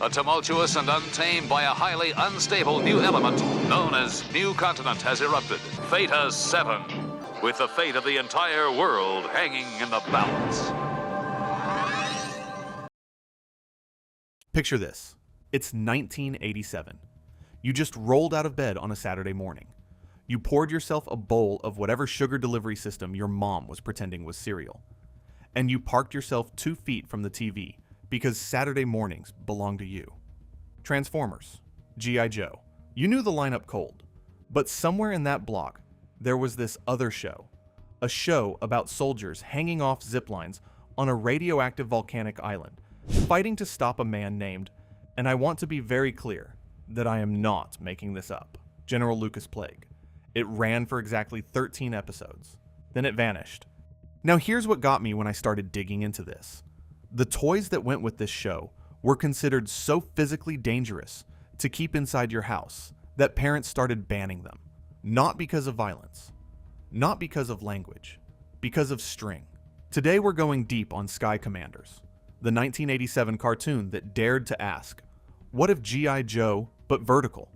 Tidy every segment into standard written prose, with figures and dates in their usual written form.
a tumultuous and untamed by a highly unstable new element known as New Continent has erupted. Theta 7, with the fate of the entire world hanging in the balance. Picture this. It's 1987. You just rolled out of bed on a Saturday morning. You poured yourself a bowl of whatever sugar delivery system your mom was pretending was cereal. And you parked yourself 2 feet from the TV because Saturday mornings belong to you. Transformers, G.I. Joe. You knew the lineup cold. But somewhere in that block, there was this other show. A show about soldiers hanging off zip lines on a radioactive volcanic island, fighting to stop a man named, and I want to be very clear that I am not making this up, General Lucas Plague. It ran for exactly 13 episodes. Then it vanished. Now here's what got me when I started digging into this. The toys that went with this show were considered so physically dangerous to keep inside your house that parents started banning them. Not because of violence, not because of language, because of string. Today we're going deep on Sky Commanders, the 1987 cartoon that dared to ask, what if G.I. Joe, but vertical?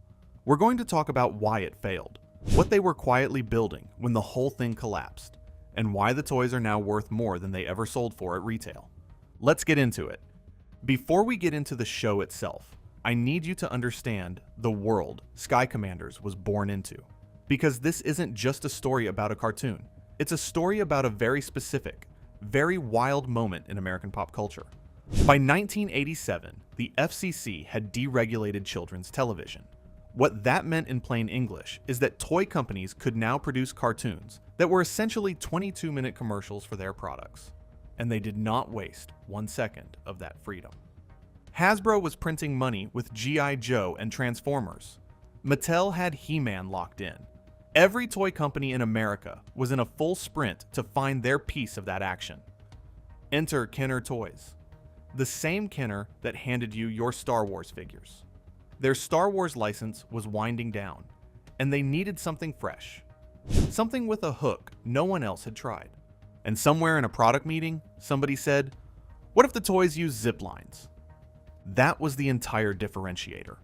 We're going to talk about why it failed, what they were quietly building when the whole thing collapsed, and why the toys are now worth more than they ever sold for at retail. Let's get into it. Before we get into the show itself, I need you to understand the world Sky Commanders was born into. Because this isn't just a story about a cartoon. It's a story about a very specific, very wild moment in American pop culture. By 1987, the FCC had deregulated children's television. What that meant in plain English is that toy companies could now produce cartoons that were essentially 22-minute commercials for their products. And they did not waste 1 second of that freedom. Hasbro was printing money with G.I. Joe and Transformers. Mattel had He-Man locked in. Every toy company in America was in a full sprint to find their piece of that action. Enter Kenner Toys, the same Kenner that handed you your Star Wars figures. Their Star Wars license was winding down, and they needed something fresh. Something with a hook no one else had tried. And somewhere in a product meeting, somebody said, what if the toys use zip lines? That was the entire differentiator.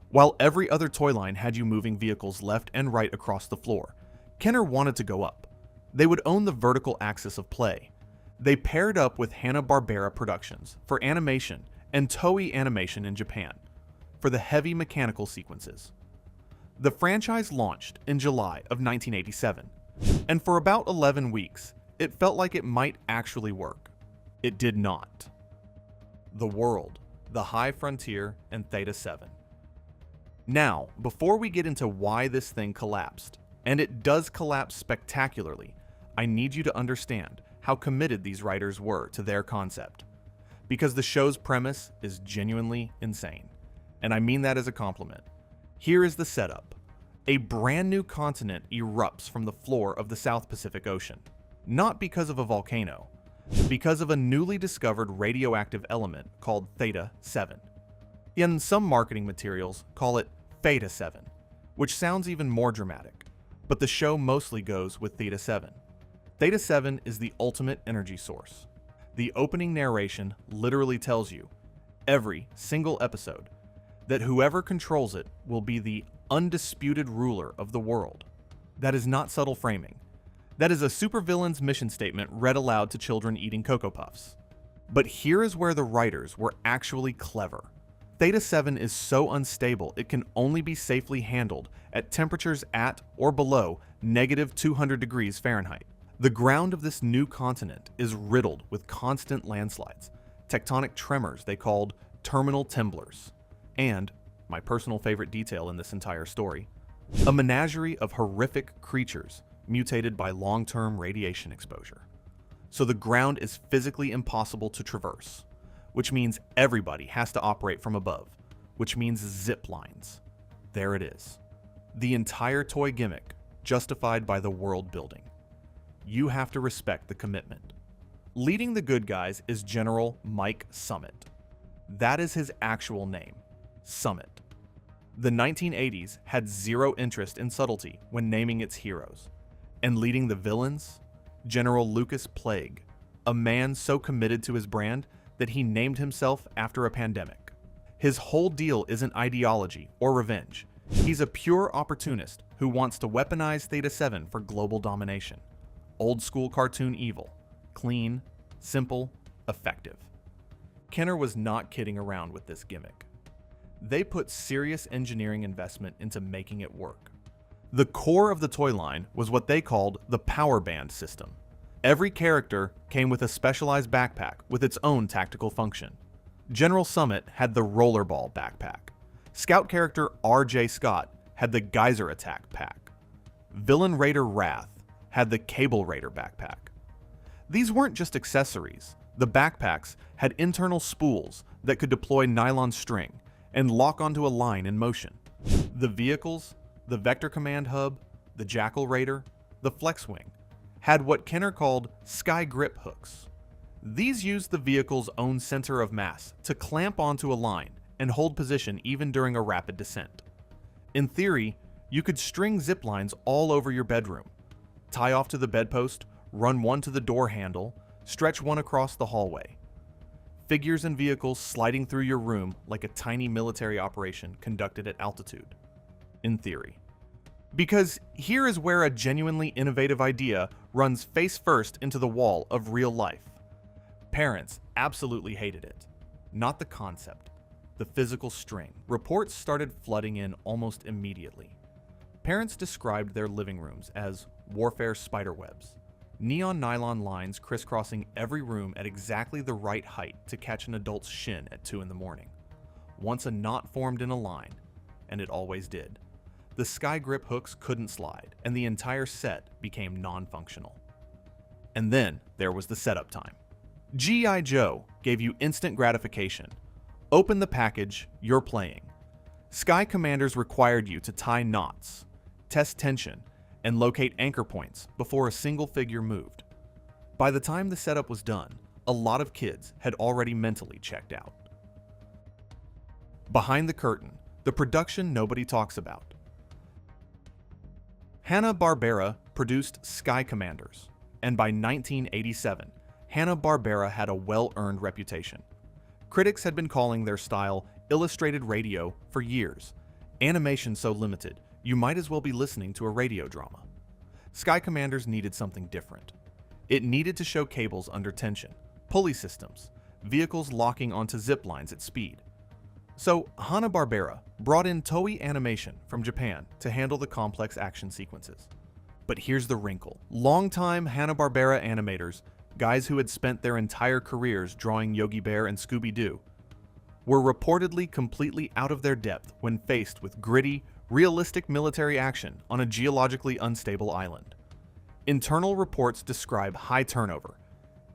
While every other toy line had you moving vehicles left and right across the floor, Kenner wanted to go up. They would own the vertical axis of play. They paired up with Hanna-Barbera Productions for animation and Toei Animation in Japan for the heavy mechanical sequences. The franchise launched in July of 1987, and for about 11 weeks, it felt like it might actually work. It did not. The World, The High Frontier, and Theta 7. Now, before we get into why this thing collapsed, and it does collapse spectacularly, I need you to understand how committed these writers were to their concept. Because the show's premise is genuinely insane. And I mean that as a compliment. Here is the setup. A brand new continent erupts from the floor of the South Pacific Ocean. Not because of a volcano, because of a newly discovered radioactive element called Theta 7. In some marketing materials, call it Theta 7, which sounds even more dramatic, but the show mostly goes with Theta 7. Theta 7 is the ultimate energy source. The opening narration literally tells you, every single episode, that whoever controls it will be the undisputed ruler of the world. That is not subtle framing. That is a supervillain's mission statement read aloud to children eating Cocoa Puffs. But here is where the writers were actually clever. Theta 7 is so unstable it can only be safely handled at temperatures at or below -200 degrees Fahrenheit. The ground of this new continent is riddled with constant landslides, tectonic tremors they called terminal temblors, and, my personal favorite detail in this entire story, a menagerie of horrific creatures mutated by long-term radiation exposure. So the ground is physically impossible to traverse, which means everybody has to operate from above, which means zip lines. There it is. The entire toy gimmick justified by the world building. You have to respect the commitment. Leading the good guys is General Mike Summit. That is his actual name, Summit. The 1980s had zero interest in subtlety when naming its heroes. And leading the villains, General Lucas Plague, a man so committed to his brand that he named himself after a pandemic. His whole deal isn't ideology or revenge. He's a pure opportunist who wants to weaponize Theta 7 for global domination. Old school cartoon evil. Clean, simple, effective. Kenner was not kidding around with this gimmick. They put serious engineering investment into making it work. The core of the toy line was what they called the Power Band system. Every character came with a specialized backpack with its own tactical function. General Summit had the Rollerball backpack. Scout character R.J. Scott had the Geyser Attack pack. Villain Raider Wrath had the Cable Raider backpack. These weren't just accessories. The backpacks had internal spools that could deploy nylon string and lock onto a line in motion. The vehicles, the Vector Command Hub, the Jackal Raider, the Flexwing, had what Kenner called sky grip hooks. These used the vehicle's own center of mass to clamp onto a line and hold position even during a rapid descent. In theory, you could string zip lines all over your bedroom, tie off to the bedpost, run one to the door handle, stretch one across the hallway. Figures and vehicles sliding through your room like a tiny military operation conducted at altitude. In theory. Because here is where a genuinely innovative idea runs face first into the wall of real life. Parents absolutely hated it. Not the concept, the physical string. Reports started flooding in almost immediately. Parents described their living rooms as warfare spiderwebs. Neon nylon lines crisscrossing every room at exactly the right height to catch an adult's shin at 2 in the morning. Once a knot formed in a line, and it always did, the sky grip hooks couldn't slide, and the entire set became non-functional. And then there was the setup time. G.I. Joe gave you instant gratification. Open the package, you're playing. Sky Commanders required you to tie knots, test tension, and locate anchor points before a single figure moved. By the time the setup was done, a lot of kids had already mentally checked out. Behind the curtain, the production nobody talks about. Hanna-Barbera produced Sky Commanders, and by 1987, Hanna-Barbera had a well-earned reputation. Critics had been calling their style illustrated radio for years. Animation so limited, you might as well be listening to a radio drama. Sky Commanders needed something different. It needed to show cables under tension, pulley systems, vehicles locking onto zip lines at speed. So Hanna-Barbera brought in Toei Animation from Japan to handle the complex action sequences. But here's the wrinkle. Longtime Hanna-Barbera animators, guys who had spent their entire careers drawing Yogi Bear and Scooby-Doo, were reportedly completely out of their depth when faced with gritty, realistic military action on a geologically unstable island. Internal reports describe high turnover,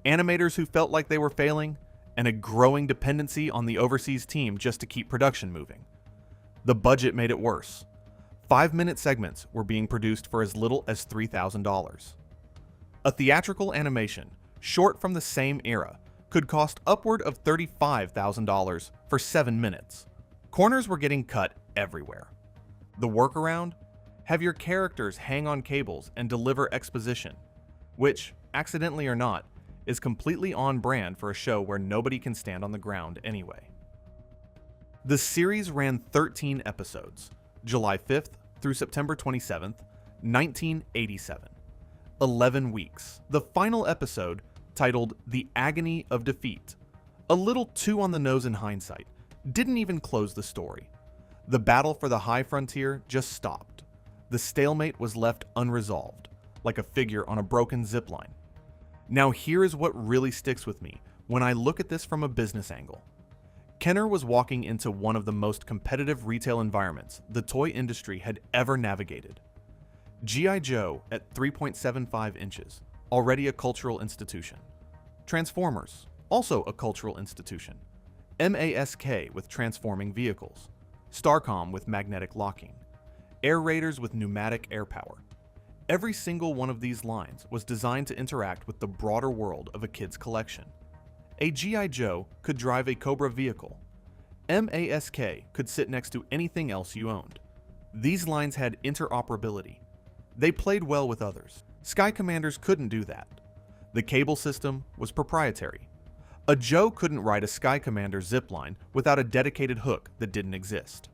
animators who felt like they were failing, and a growing dependency on the overseas team just to keep production moving. The budget made it worse. 5-minute segments were being produced for as little as $3,000. A theatrical animation, short from the same era, could cost upward of $35,000 for 7 minutes. Corners were getting cut everywhere. The workaround? Have your characters hang on cables and deliver exposition, which, accidentally or not, is completely on brand for a show where nobody can stand on the ground anyway. The series ran 13 episodes, July 5th through September 27th, 1987. 11 weeks. The final episode, titled The Agony of Defeat, a little too on the nose in hindsight, didn't even close the story. The battle for the high frontier just stopped. The stalemate was left unresolved, like a figure on a broken zipline. Now here is what really sticks with me when I look at this from a business angle. Kenner was walking into one of the most competitive retail environments the toy industry had ever navigated. G.I. Joe at 3.75 inches, already a cultural institution. Transformers, also a cultural institution. MASK with transforming vehicles. Starcom with magnetic locking. Air Raiders with pneumatic air power. Every single one of these lines was designed to interact with the broader world of a kid's collection. A G.I. Joe could drive a Cobra vehicle. MASK could sit next to anything else you owned. These lines had interoperability. They played well with others. Sky Commanders couldn't do that. The cable system was proprietary. A Joe couldn't ride a Sky Commander zipline without a dedicated hook that didn't exist.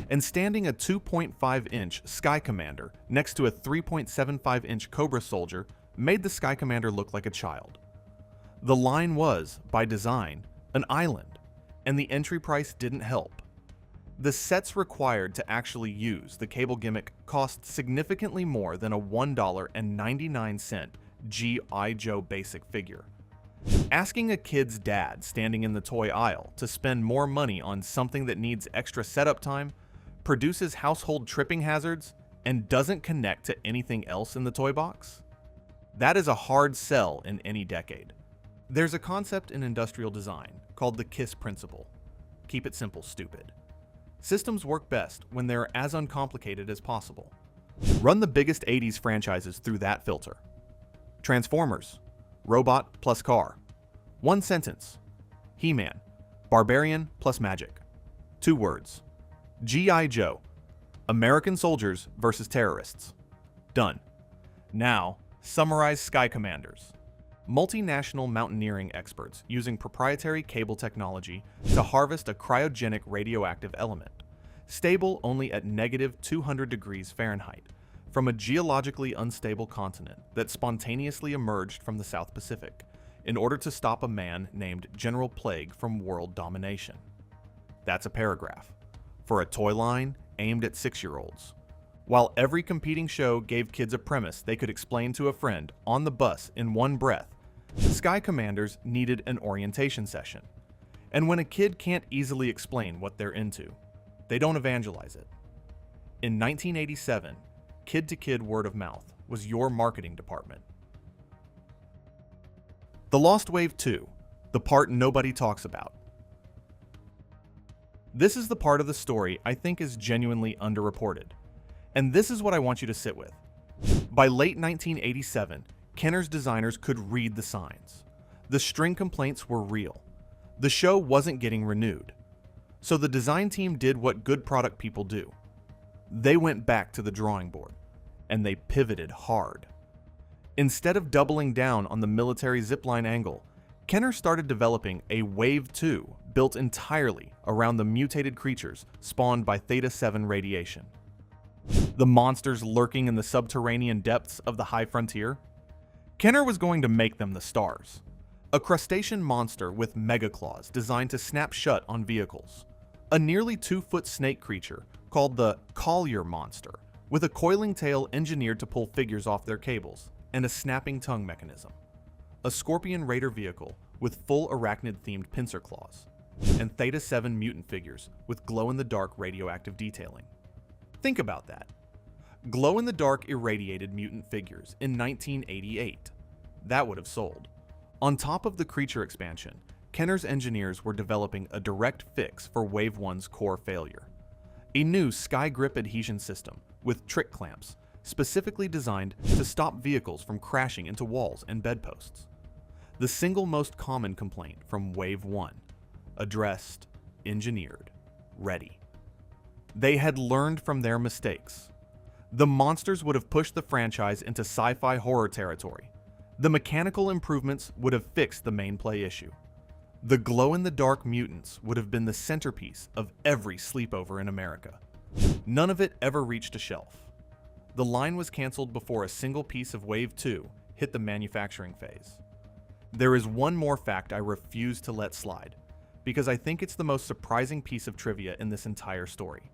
And standing a 2.5-inch Sky Commander next to a 3.75-inch Cobra Soldier made the Sky Commander look like a child. The line was, by design, an island, and the entry price didn't help. The sets required to actually use the cable gimmick cost significantly more than a $1.99 G.I. Joe basic figure. Asking a kid's dad standing in the toy aisle to spend more money on something that needs extra setup time, produces household tripping hazards, and doesn't connect to anything else in the toy box? That is a hard sell in any decade. There's a concept in industrial design called the KISS principle. Keep it simple, stupid. Systems work best when they're as uncomplicated as possible. Run the biggest 80s franchises through that filter. Transformers, robot plus car. One sentence. He-Man, barbarian plus magic. 2 words. G.I. Joe, American soldiers versus terrorists. Done. Now, summarize Sky Commanders. Multinational mountaineering experts using proprietary cable technology to harvest a cryogenic radioactive element, stable only at -200 degrees Fahrenheit, from a geologically unstable continent that spontaneously emerged from the South Pacific in order to stop a man named General Plague from world domination. That's a paragraph. For a toy line aimed at 6-year-olds. While every competing show gave kids a premise they could explain to a friend on the bus in one breath, Sky Commanders needed an orientation session. And when a kid can't easily explain what they're into, they don't evangelize it. In 1987, kid-to-kid word of mouth was your marketing department. The Lost Wave 2, the part nobody talks about. This is the part of the story I think is genuinely underreported. And this is what I want you to sit with. By late 1987, Kenner's designers could read the signs. The string complaints were real. The show wasn't getting renewed. So the design team did what good product people do. They went back to the drawing board, and they pivoted hard. Instead of doubling down on the military zipline angle, Kenner started developing a Wave 2 built entirely around the mutated creatures spawned by Theta 7 radiation. The monsters lurking in the subterranean depths of the high frontier? Kenner was going to make them the stars. A crustacean monster with mega claws designed to snap shut on vehicles. A nearly 2-foot snake creature called the Collier Monster, with a coiling tail engineered to pull figures off their cables, and a snapping tongue mechanism. A Scorpion Raider vehicle with full arachnid-themed pincer claws, and Theta 7 mutant figures with glow-in-the-dark radioactive detailing. Think about that. Glow-in-the-dark irradiated mutant figures in 1988. That would have sold. On top of the creature expansion, Kenner's engineers were developing a direct fix for Wave 1's core failure. A new Sky Grip adhesion system with trick clamps, specifically designed to stop vehicles from crashing into walls and bedposts. The single most common complaint from Wave 1. Addressed, engineered, ready. They had learned from their mistakes. The monsters would have pushed the franchise into sci-fi horror territory. The mechanical improvements would have fixed the main play issue. The glow-in-the-dark mutants would have been the centerpiece of every sleepover in America. None of it ever reached a shelf. The line was canceled before a single piece of Wave 2 hit the manufacturing phase. There is one more fact I refuse to let slide, because I think it's the most surprising piece of trivia in this entire story.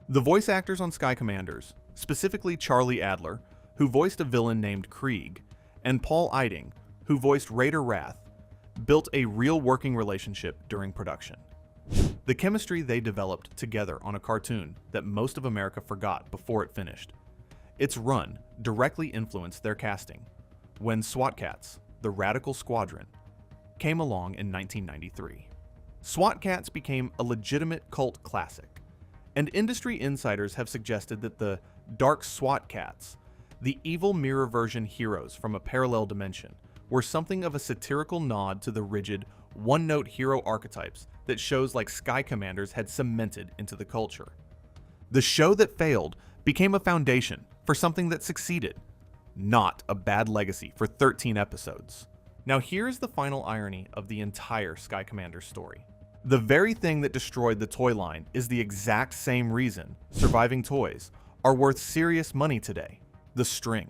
The voice actors on Sky Commanders, specifically Charlie Adler, who voiced a villain named Krieg, and Paul Eiding, who voiced Raider Wrath, built a real working relationship during production. The chemistry they developed together on a cartoon that most of America forgot before it finished. Its run directly influenced their casting when SWAT Cats, the Radical Squadron, came along in 1993. SWAT Cats became a legitimate cult classic, and industry insiders have suggested that the Dark SWAT Cats, the evil mirror version heroes from a parallel dimension, were something of a satirical nod to the rigid, one-note hero archetypes that shows like Sky Commanders had cemented into the culture. The show that failed became a foundation for something that succeeded, not a bad legacy for 13 episodes. Now here's the final irony of the entire Sky Commander story. The very thing that destroyed the toy line is the exact same reason surviving toys are worth serious money today: the string.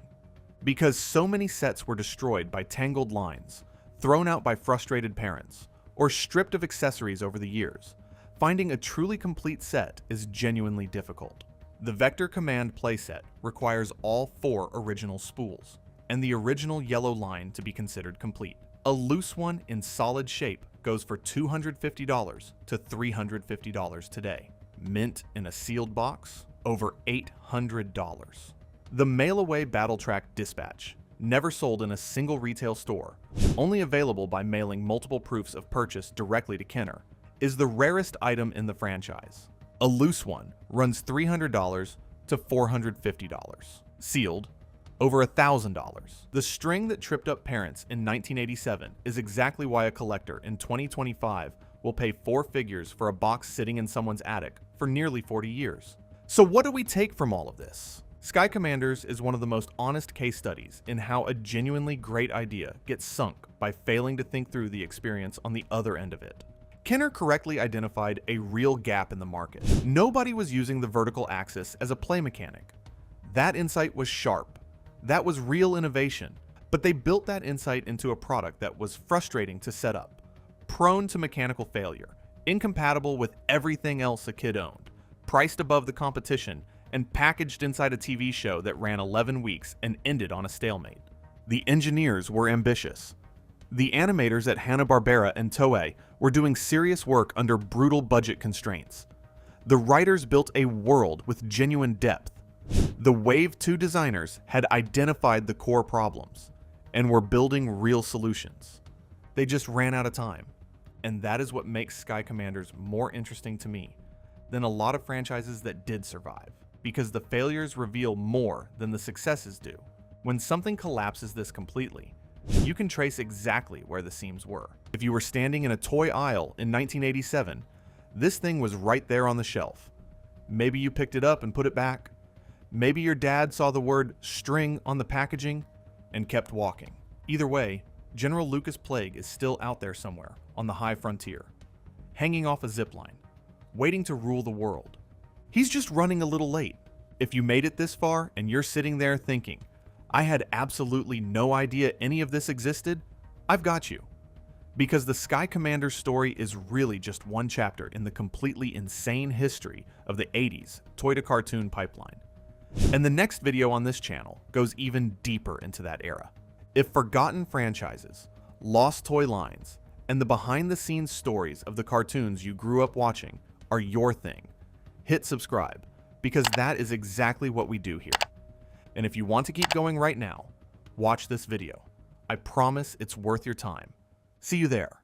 Because so many sets were destroyed by tangled lines, thrown out by frustrated parents, or stripped of accessories over the years, finding a truly complete set is genuinely difficult. The Vector Command playset requires all 4 original spools, and the original yellow line to be considered complete. A loose one in solid shape goes for $250 to $350 today. Mint in a sealed box, over $800. The mail-away Battletrack Dispatch, never sold in a single retail store, only available by mailing multiple proofs of purchase directly to Kenner, is the rarest item in the franchise. A loose one runs $300 to $450. Sealed, over $1,000. The string that tripped up parents in 1987 is exactly why a collector in 2025 will pay 4 figures for a box sitting in someone's attic for nearly 40 years. So what do we take from all of this? Sky Commanders is one of the most honest case studies in how a genuinely great idea gets sunk by failing to think through the experience on the other end of it. Kenner correctly identified a real gap in the market. Nobody was using the vertical axis as a play mechanic. That insight was sharp. That was real innovation. But they built that insight into a product that was frustrating to set up, prone to mechanical failure, incompatible with everything else a kid owned, priced above the competition, and packaged inside a TV show that ran 11 weeks and ended on a stalemate. The engineers were ambitious. The animators at Hanna-Barbera and Toei were doing serious work under brutal budget constraints. The writers built a world with genuine depth. The Wave 2 designers had identified the core problems and were building real solutions. They just ran out of time. And that is what makes Sky Commanders more interesting to me than a lot of franchises that did survive, because the failures reveal more than the successes do. When something collapses this completely, you can trace exactly where the seams were. If you were standing in a toy aisle in 1987, this thing was right there on the shelf. Maybe you picked it up and put it back. Maybe your dad saw the word string on the packaging and kept walking. Either way, General Lucas Plague is still out there somewhere on the high frontier, hanging off a zipline, waiting to rule the world. He's just running a little late. If you made it this far and you're sitting there thinking, I had absolutely no idea any of this existed, I've got you. Because the Sky Commander story is really just one chapter in the completely insane history of the 80s toy-to-cartoon pipeline. And the next video on this channel goes even deeper into that era. If forgotten franchises, lost toy lines, and the behind-the-scenes stories of the cartoons you grew up watching are your thing, hit subscribe, because that is exactly what we do here. And if you want to keep going right now, watch this video. I promise it's worth your time. See you there.